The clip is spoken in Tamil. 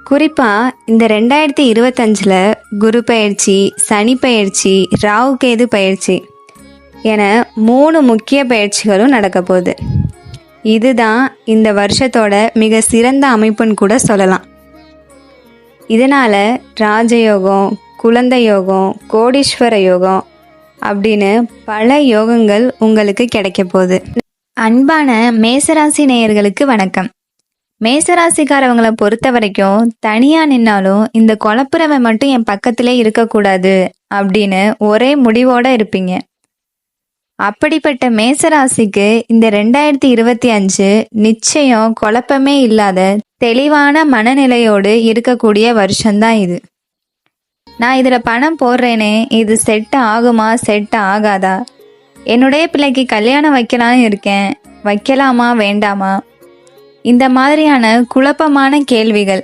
குறிப்பாக இந்த 2025 குரு பயிற்சி, சனி பயிற்சி, ராகு கேது பயிற்சி என 3 முக்கிய பயிற்சிகளும் நடக்க போகுது. இதுதான் இந்த வருஷத்தோட மிக சிறந்த அமைப்புன்னு கூட சொல்லலாம். இதனால் ராஜயோகம், குழந்தை யோகம், கோடீஸ்வர யோகம் அப்படின்னு பல யோகங்கள் உங்களுக்கு கிடைக்க போகுது. அன்பான மேசராசி நேயர்களுக்கு வணக்கம். மேசராசிக்காரவங்களை பொறுத்த வரைக்கும் தனியாக நின்னாலும் இந்த குழப்புறவன் மட்டும் என் பக்கத்திலே இருக்கக்கூடாது அப்படின்னு ஒரே முடிவோடு இருப்பீங்க. அப்படிப்பட்ட மேசராசிக்கு இந்த 2025 நிச்சயம் குழப்பமே இல்லாத தெளிவான மனநிலையோடு இருக்கக்கூடிய வருஷம்தான் இது. நான் இதில் பணம் போடுறேனே, இது செட் ஆகுமா செட் ஆகாதா, என்னுடைய பிள்ளைக்கு கல்யாணம் வைக்கலான்னு இருக்கேன், வைக்கலாமா வேண்டாமா, இந்த மாதிரியான குழப்பமான கேள்விகள்